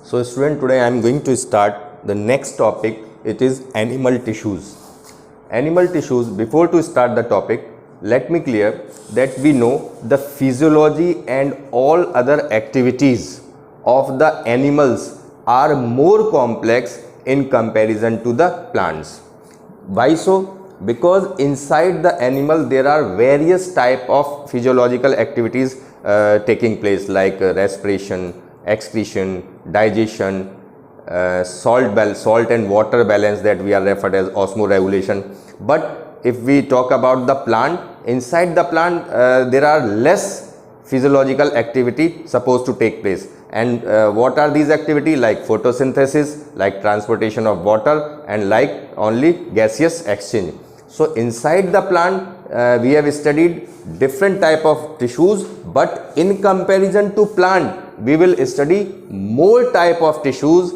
So student, today I am going to start the next topic. It is animal tissues. Animal tissues. Before to start the topic, let me clear that we know the physiology and all other activities of the animals are more complex in comparison to the plants. Why so? Because inside the animal there are various type of physiological activities taking place, like respiration, excretion, digestion, salt and water balance, that we are referred as osmoregulation. But if we talk about the plant, inside the plant there are less physiological activity supposed to take place. And what are these activity? Like photosynthesis, like transportation of water, and like only gaseous exchange. So inside the plant we have studied different type of tissues, but in comparison to plant we will study more type of tissues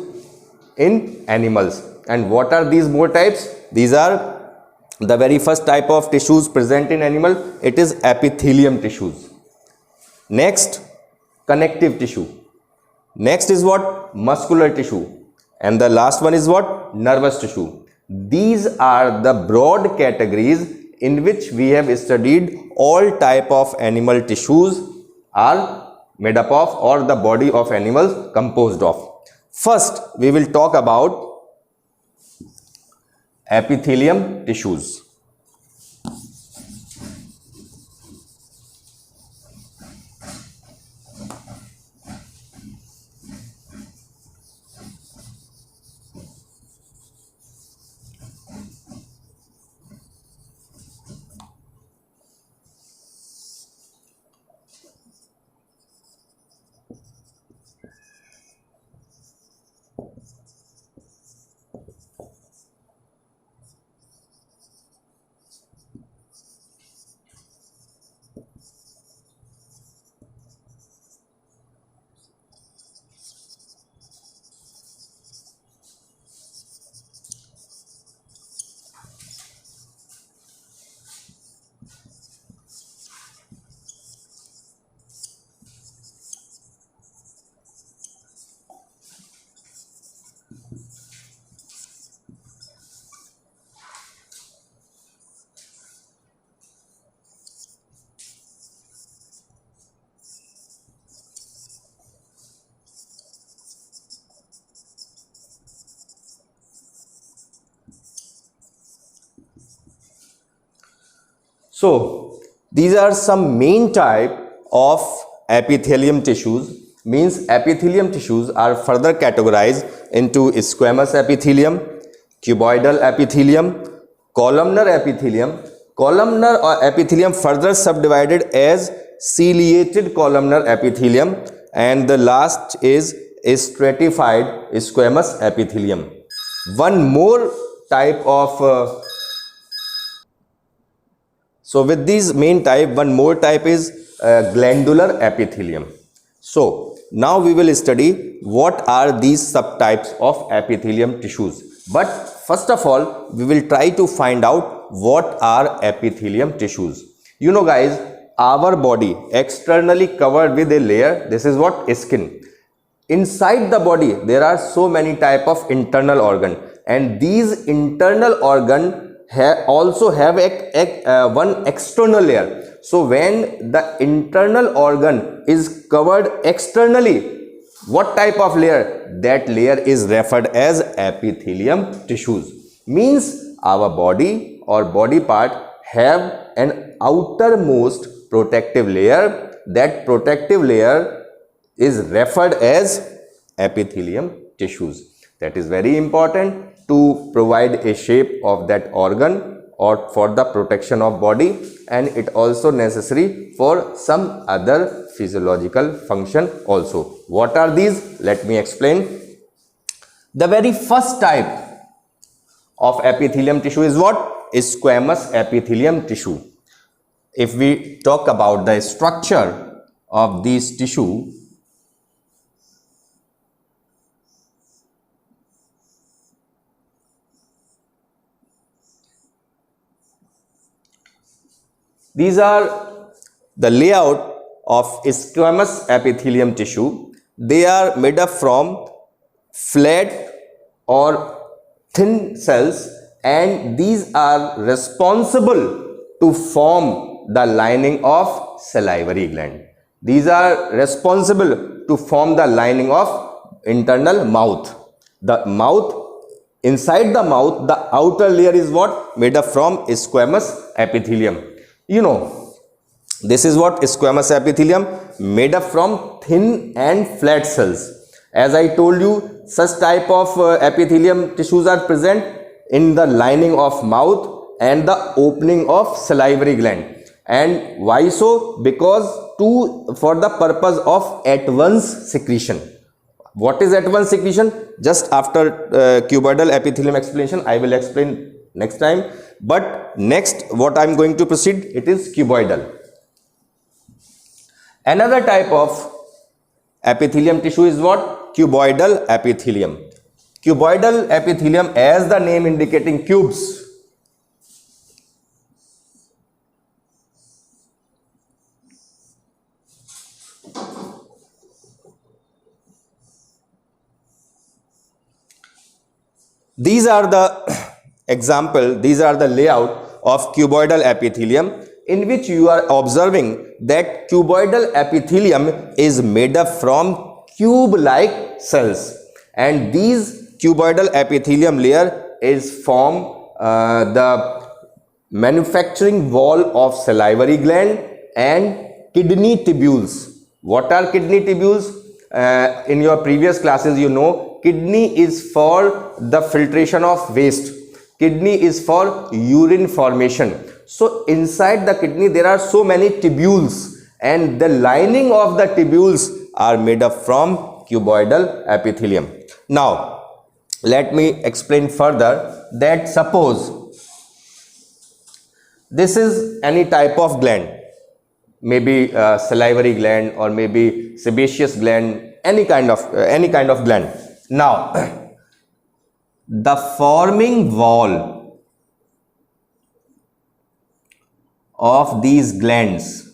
in animals. And what are these more types? These are the very first type of tissues present in animal. It is epithelium tissues. Next, connective tissue. Next is what? Muscular tissue. And the last one is what? Nervous tissue. These are the broad categories in which we have studied all type of animal tissues are made up of, or the body of animals composed of. First, we will talk about epithelium tissues. So these are some main type of epithelium tissues. Means epithelium tissues are further categorized into squamous epithelium, cuboidal epithelium, columnar epithelium. Columnar epithelium further subdivided as ciliated columnar epithelium, and the last is stratified squamous epithelium. One more type of So with these main type, one more type is glandular epithelium. So now we will study what are these subtypes of epithelium tissues. But first of all, we will try to find out what are epithelium tissues. You know guys, our body externally covered with a layer. This is what? Skin. Inside the body there are so many type of internal organ, and these internal organ also have one external layer. So when the internal organ is covered externally, what type of layer? That layer is referred as epithelium tissues. Means our body or body part have an outermost protective layer. That protective layer is referred as epithelium tissues. That is very important to provide a shape of that organ or for the protection of body, and it also necessary for some other physiological function also. What are these? Let me explain. The very first type of epithelium tissue is what? Is squamous epithelium tissue. If we talk about the structure of this tissue, these are the layout of squamous epithelium tissue. They are made up from flat or thin cells, and these are responsible to form the lining of salivary gland. These are responsible to form the lining of internal mouth. The mouth, inside the mouth, the outer layer is what? Made up from squamous epithelium. You know, this is what? Squamous epithelium, made up from thin and flat cells. As I told you, such type of epithelium tissues are present in the lining of mouth and the opening of salivary gland. And why so? Because for the purpose of at-once secretion. What is at-once secretion? Just after cuboidal epithelium explanation, I will explain next time. But next, what I am going to proceed, it is cuboidal. Another type of epithelium tissue is what? Cuboidal epithelium. Cuboidal epithelium, as the name indicating cubes. These are the example, these are the layout of cuboidal epithelium, in which you are observing that cuboidal epithelium is made up from cube-like cells, and these cuboidal epithelium layer is from the manufacturing wall of salivary gland and kidney tubules. What are kidney tubules? In your previous classes, you know, kidney is for the filtration of waste. Kidney is for urine formation. So inside the kidney there are so many tubules, and the lining of the tubules are made up from cuboidal epithelium. Now let me explain further that suppose this is any type of gland, maybe salivary gland or maybe sebaceous gland, any kind of gland. Now the forming wall of these glands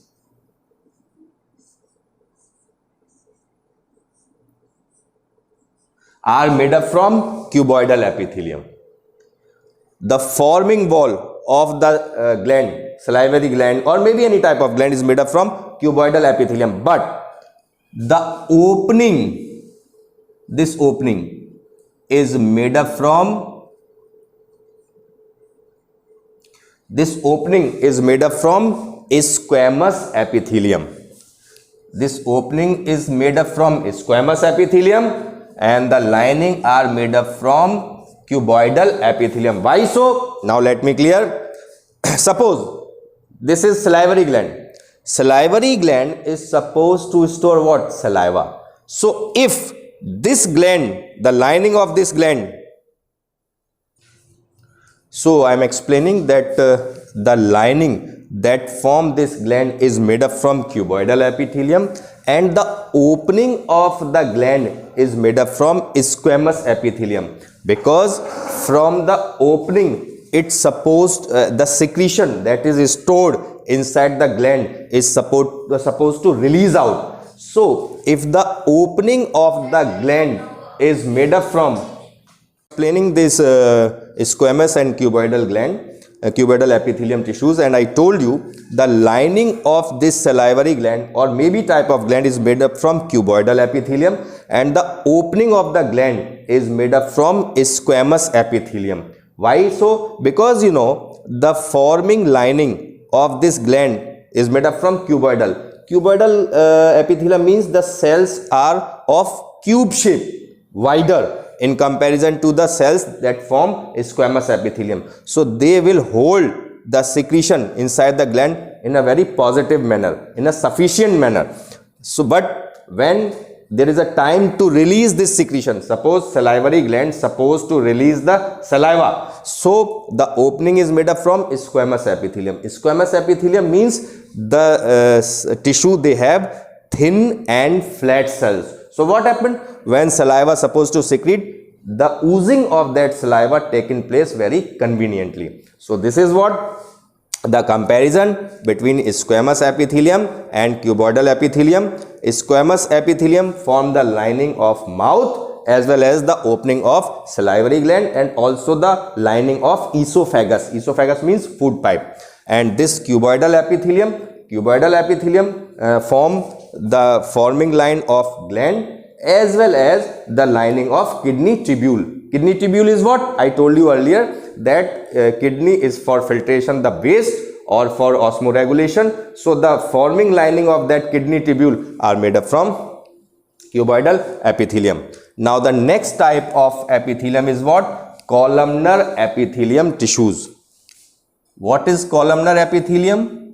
are made up from cuboidal epithelium. The forming wall of the gland, salivary gland or maybe any type of gland, is made up from cuboidal epithelium, but the opening, this opening is made up from squamous epithelium. This opening is made up from squamous epithelium, and the lining are made up from cuboidal epithelium. Why so? Now let me clear. Suppose this is salivary gland. Salivary gland is supposed to store what? Saliva. So if this gland, the lining of this gland, so I am explaining that the lining that form this gland is made up from cuboidal epithelium, and the opening of the gland is made up from squamous epithelium, because from the opening it's supposed the secretion that is stored inside the gland is supposed to release out. So if the opening of the gland is made up from, explaining this squamous and cuboidal gland, cuboidal epithelium tissues, and I told you the lining of this salivary gland or maybe type of gland is made up from cuboidal epithelium, and the opening of the gland is made up from squamous epithelium. Why so? Because you know the forming lining of this gland is made up from cuboidal. Cuboidal epithelium means the cells are of cube shape, wider in comparison to the cells that form squamous epithelium. So they will hold the secretion inside the gland in a very positive manner, in a sufficient manner. So but when there is a time to release this secretion, suppose salivary gland supposed to release the saliva, so the opening is made up from squamous epithelium. Squamous epithelium means the tissue, they have thin and flat cells. So what happened when saliva supposed to secrete, the oozing of that saliva taking place very conveniently. So this is what the comparison between squamous epithelium and cuboidal epithelium. Squamous epithelium form the lining of mouth, as well as the opening of salivary gland and also the lining of esophagus. Esophagus means food pipe. And this cuboidal epithelium form the forming line of gland as well as the lining of kidney tubule. Kidney tubule is what? I told you earlier that kidney is for filtration the waste or for osmoregulation. So the forming lining of that kidney tubule are made up from cuboidal epithelium. Now the next type of epithelium is what? Columnar epithelium tissues. What is columnar epithelium?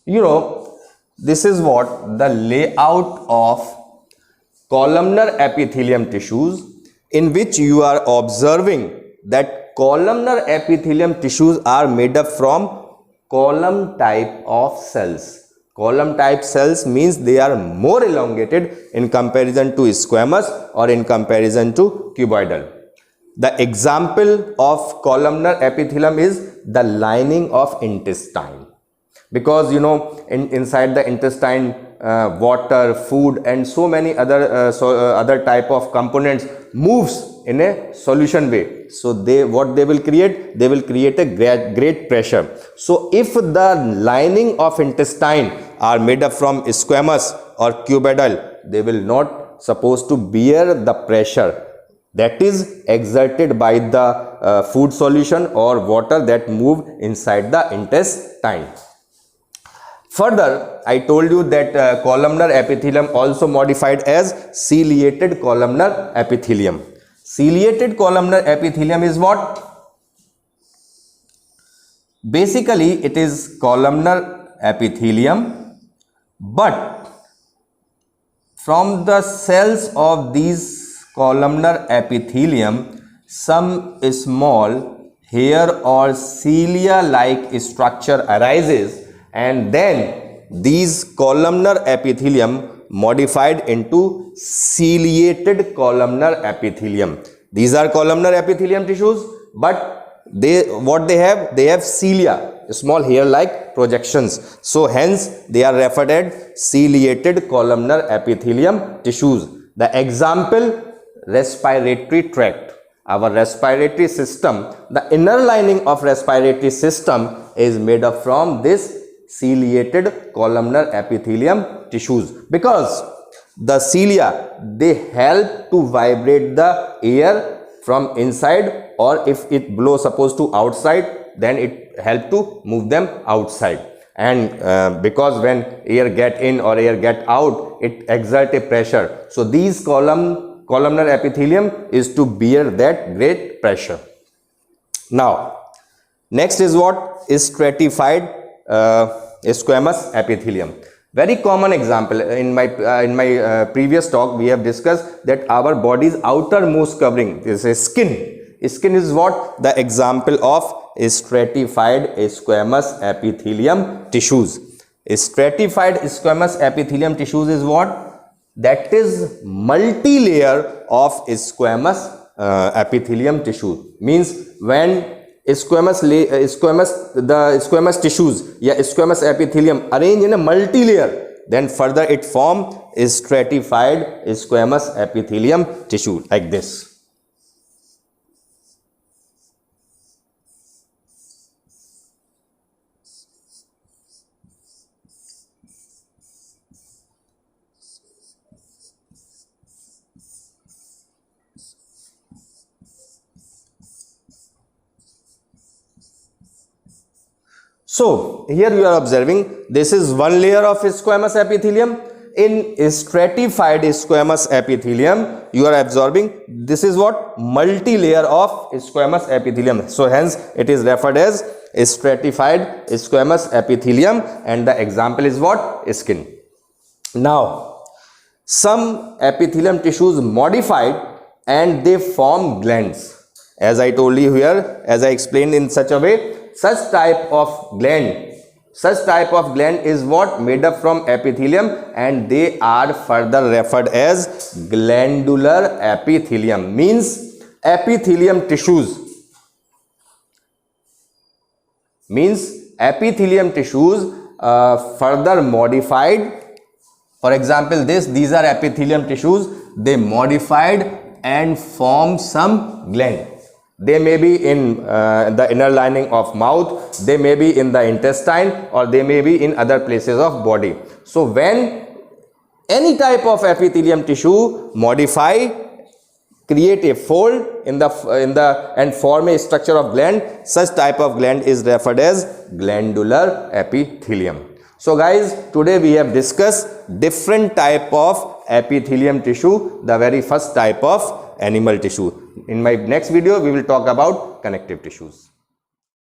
You know, this is what the layout of columnar epithelium tissues, in which you are observing that columnar epithelium tissues are made up from column type of cells. Column type cells means they are more elongated in comparison to squamous or in comparison to cuboidal. The example of columnar epithelium is the lining of intestine. Because you know, inside the intestine, water, food and so many other type of components moves in a solution way. So what they will create? They will create a great pressure. So if the lining of intestine are made up from squamous or cuboidal, they will not supposed to bear the pressure that is exerted by the food solution or water that move inside the intestine. Further, I told you that columnar epithelium also modified as ciliated columnar epithelium. Ciliated columnar epithelium is what? Basically, it is columnar epithelium, but from the cells of these columnar epithelium, some small hair or cilia-like structure arises, and then these columnar epithelium modified into ciliated columnar epithelium. These are columnar epithelium tissues, but they have cilia, small hair like projections. So hence they are referred as ciliated columnar epithelium tissues. The example, respiratory tract. Our respiratory system, the inner lining of respiratory system is made up from this ciliated columnar epithelium tissues, because the cilia, they help to vibrate the air from inside, or if it blows supposed to outside, then it help to move them outside. And because when air get in or air get out, it exert a pressure. So these columnar epithelium is to bear that great pressure. Now next is what? Is stratified squamous epithelium. Very common example. In my previous talk, we have discussed that our body's outermost covering is a skin. Skin is what? The example of stratified squamous epithelium tissues. Stratified squamous epithelium tissues is what? That is multi-layer of squamous epithelium tissue. Means when squamous tissues, yeah, squamous epithelium arrange in a multi-layer, then further it form is stratified squamous epithelium tissue like this. So here you are observing this is one layer of squamous epithelium. In stratified squamous epithelium, you are absorbing this is what? Multi-layer of squamous epithelium. So hence it is referred as stratified squamous epithelium, and the example is what? Skin. Now some epithelium tissues modified and they form glands. as I told you here, as I explained in such a way, such type of gland is what? Made up from epithelium, and they are further referred as glandular epithelium. Means epithelium tissues further modified. For example, these are epithelium tissues. They modified and form some gland. They may be in the inner lining of mouth, they may be in the intestine, or they may be in other places of body. So when any type of epithelium tissue modify, create a fold and form a structure of gland, such type of gland is referred as glandular epithelium. So guys, today we have discussed different type of epithelium tissue, the very first type of animal tissue. In my next video, we will talk about connective tissues.